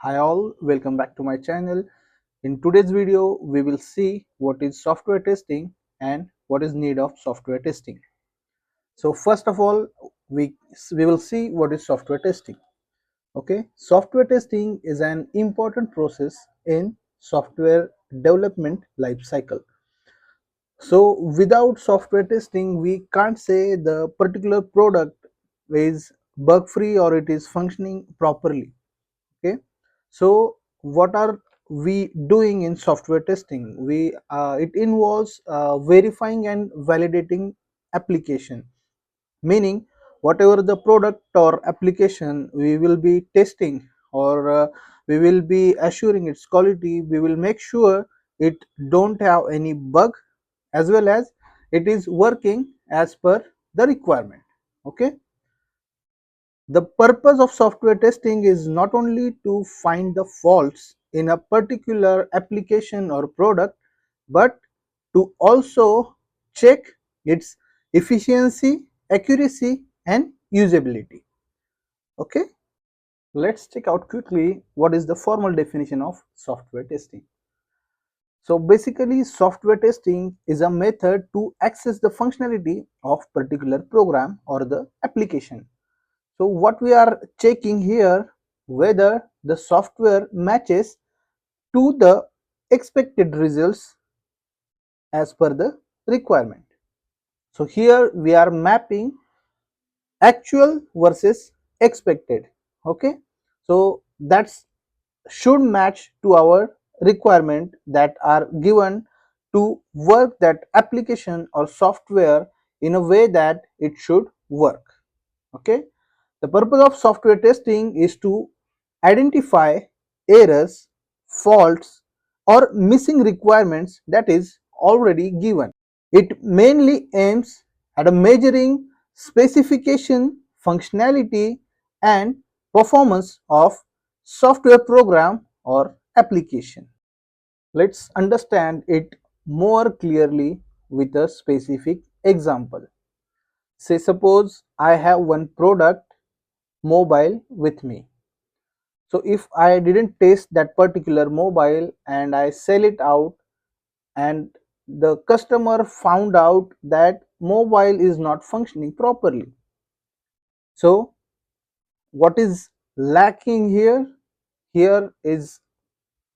Hi all, welcome back to my channel. In today's video, we will see what is software testing and what is need of software testing. So first of all, we will see what is software testing. Okay, software testing is an important process in software development life cycle. So without software testing, we can't say the particular product is bug free or it is functioning properly. Okay, so what are we doing in software testing? It involves verifying and validating application, meaning whatever the product or application we will be testing, or we will be assuring its quality. We will make sure it don't have any bug, as well as it is working as per the requirement. Okay, the purpose of software testing is not only to find the faults in a particular application or product, but to also check its efficiency, accuracy, and usability. Okay, let's check out quickly what is the formal definition of software testing. So basically, software testing is a method to access the functionality of particular program or the application. So what we are checking here, whether the software matches to the expected results as per the requirement. So here we are mapping actual versus expected. Okay, so that's should match to our requirement that are given to work that application or software in a way that it should work. Okay, the purpose of software testing is to identify errors, faults, or missing requirements that is already given. It mainly aims at measuring specification, functionality, and performance of software program or application. Let's understand it more clearly with a specific example. Say suppose I have one product mobile with me. So if I didn't test that particular mobile and I sell it out, and the customer found out that mobile is not functioning properly. So what is lacking here? Here is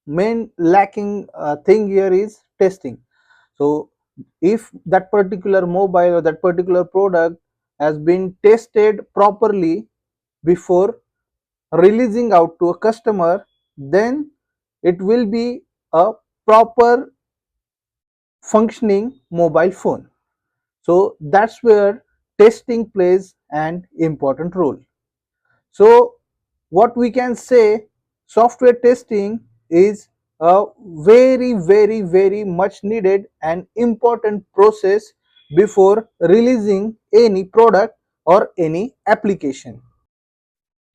main lacking thing here is testing. So if that particular mobile or that particular product has been tested properly before releasing out to a customer, then it will be a proper functioning mobile phone. So that's where testing plays an important role. So what we can say, software testing is a very much needed and important process before releasing any product or any application.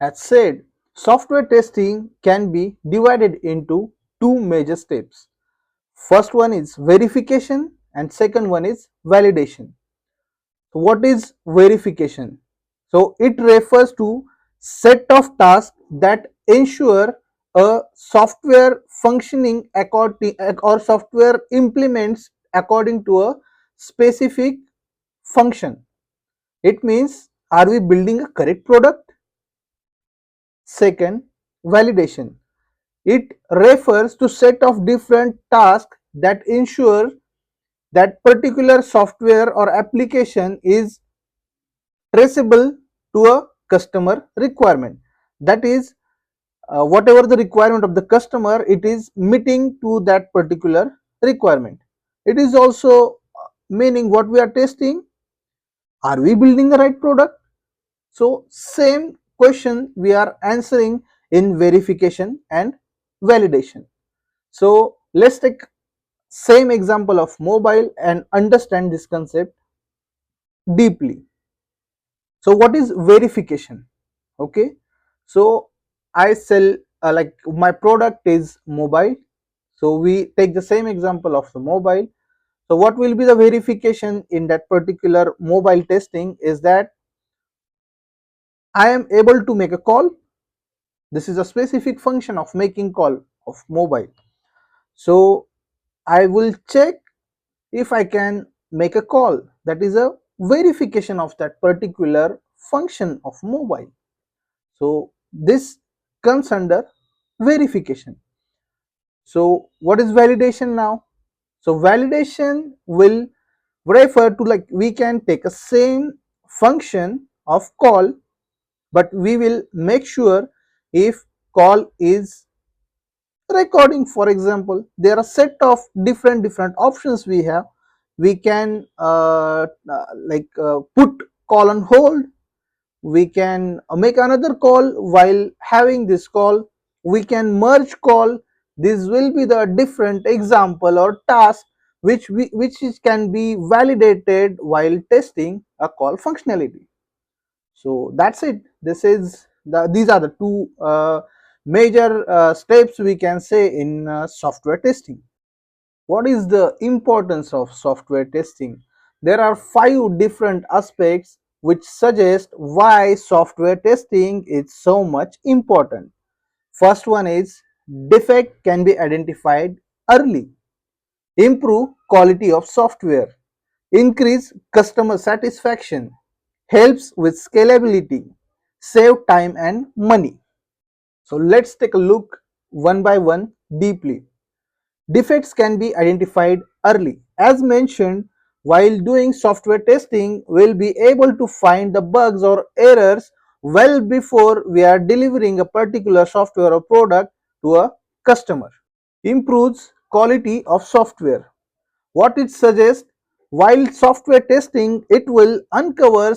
As said, software testing can be divided into two major steps. First one is verification and second one is validation. So what is verification? So it refers to set of tasks that ensure a software functioning according, or software implements according to a specific function. It means, are we building a correct product? Second, validation. It refers to set of different tasks that ensure that particular software or application is traceable to a customer requirement. That is, whatever the requirement of the customer, it is meeting to that particular requirement. It is also meaning what we are testing, are we building the right product? So same question we are answering in verification and validation. So let's take same example of mobile and understand this concept deeply. So what is verification? Okay, so I sell, like my product is mobile. So we take the same example of the mobile. So what will be the verification in that particular mobile testing is that I am able to make a call, This is a specific function of making call of mobile. So I will check if I can make a call. That is a verification of that particular function of mobile. So this comes under verification. So what is validation now? So validation will refer to, like, we can take a same function of call, but we will make sure if call is recording. For example, there are set of different options we have. We can put call on hold. We can make another call while having this call. We can merge call. This will be the different example or task can be validated while testing a call functionality. So that's it. These are the two major steps we can say in software testing. What is the importance of software testing? There are 5 different aspects which suggest why software testing is so much important. First one is defect can be identified early, improve quality of software, increase customer satisfaction, helps with scalability, save time and money. So let's take a look one by one deeply. Defects can be identified early. As mentioned, while doing software testing, we'll be able to find the bugs or errors well before we are delivering a particular software or product to a customer. Improves quality of software. What it suggests, while software testing, it will uncover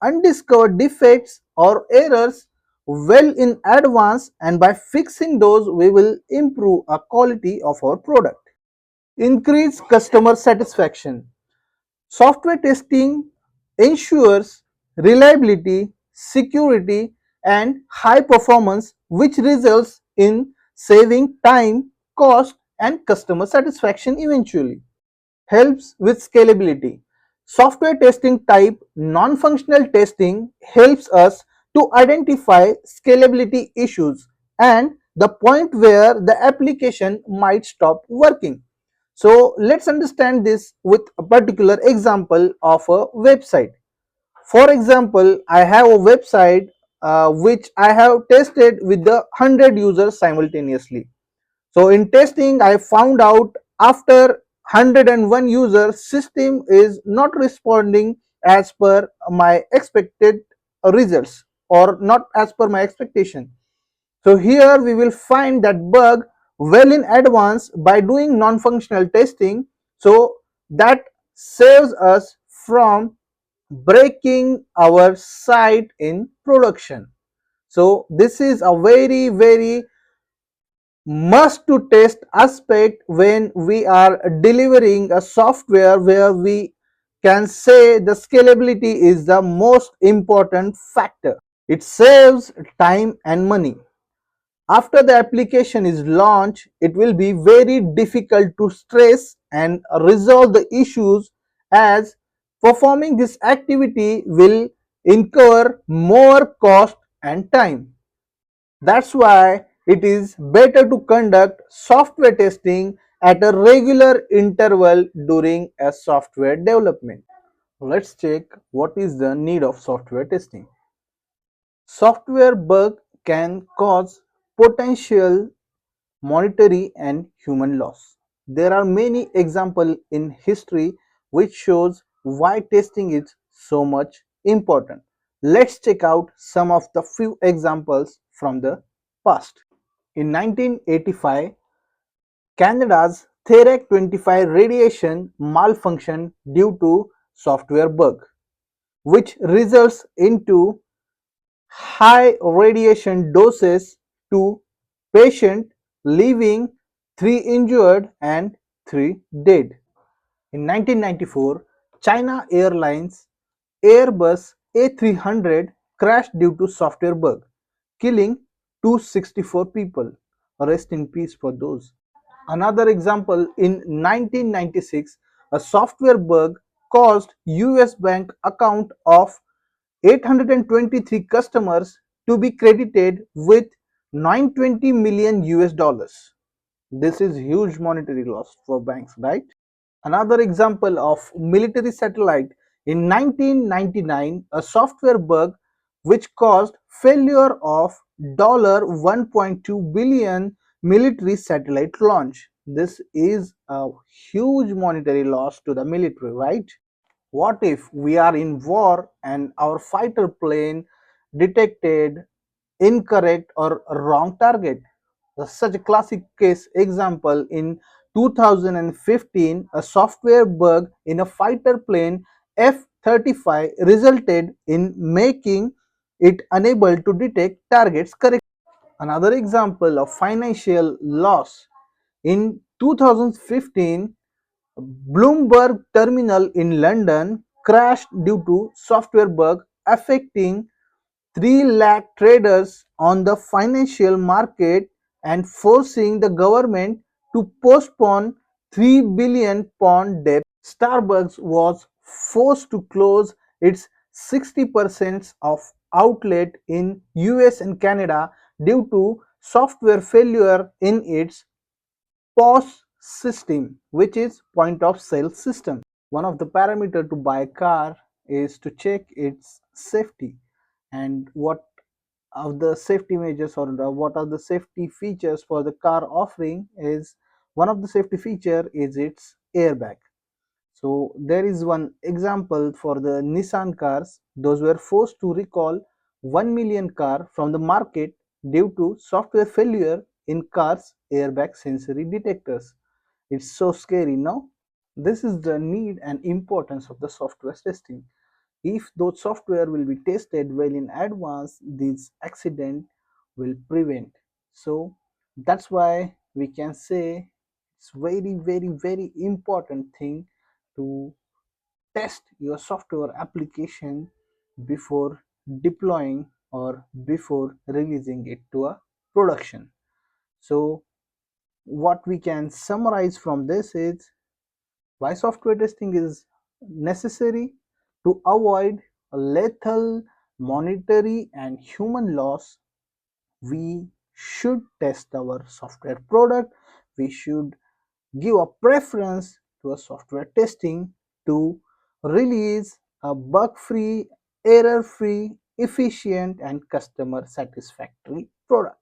undiscovered defects or errors well in advance, and by fixing those we will improve the quality of our product. Increase customer satisfaction. Software testing ensures reliability, security and high performance, which results in saving time, cost and customer satisfaction eventually. Helps with scalability. Software testing type non-functional testing helps us to identify scalability issues and the point where the application might stop working. So let's understand this with a particular example of a website. For example, I have a website which I have tested with the 100 users simultaneously. So in testing, I found out after 101 users, system is not responding as per my expected results or not as per my expectation. So here we will find that bug well in advance by doing non-functional testing. So that saves us from breaking our site in production. So this is a very must to test aspect when we are delivering a software, where we can say the scalability is the most important factor. It saves time and money. After the application is launched, it will be very difficult to stress and resolve the issues, as performing this activity will incur more cost and time. That's why it is better to conduct software testing at a regular interval during a software development. Let's check what is the need of software testing. Software bug can cause potential monetary and human loss. There are many examples in history which shows why testing is so much important. Let's check out some of the few examples from the past. In 1985, Canada's Therac 25 radiation malfunctioned due to software bug, which results into high radiation doses to patient, leaving 3 injured and 3 dead. In 1994, China Airlines Airbus A300 crashed due to software bug, killing 264 people. Rest in peace for those. Another example, in 1996, a software bug caused US bank account of 823 customers to be credited with 920 million US dollars. This is huge monetary loss for banks, right? Another example of military satellite, in 1999, a software bug which caused failure of $1.2 billion military satellite launch. This is a huge monetary loss to the military, right? What if we are in war and our fighter plane detected incorrect or wrong target? Such a classic case example, in 2015, a software bug in a fighter plane F-35 resulted in making it unable to detect targets correctly. Another example of financial loss, in 2015, Bloomberg terminal in London crashed due to software bug affecting 3 lakh traders on the financial market and forcing the government to postpone £3 billion debt. Starbucks was forced to close its 60% of outlet in US and Canada due to software failure in its POS system, which is point of sale system. One of the parameter to buy a car is to check its safety, and what of the safety measures, or what are the safety features for the car offering is, one of the safety feature is its airbag. So there is one example for the Nissan cars. Those were forced to recall 1 million car from the market due to software failure in cars airbag sensory detectors. It's so scary, no? This is the need and importance of the software testing. If those software will be tested well in advance, these accident will prevent. So that's why we can say it's very important thing to test your software application before deploying or before releasing it to a production. So what we can summarize from this is, why software testing is necessary: to avoid a lethal monetary and human loss. We should test our software product. We should give a preference to a software testing to release a bug-free, error-free, efficient, and customer satisfactory product.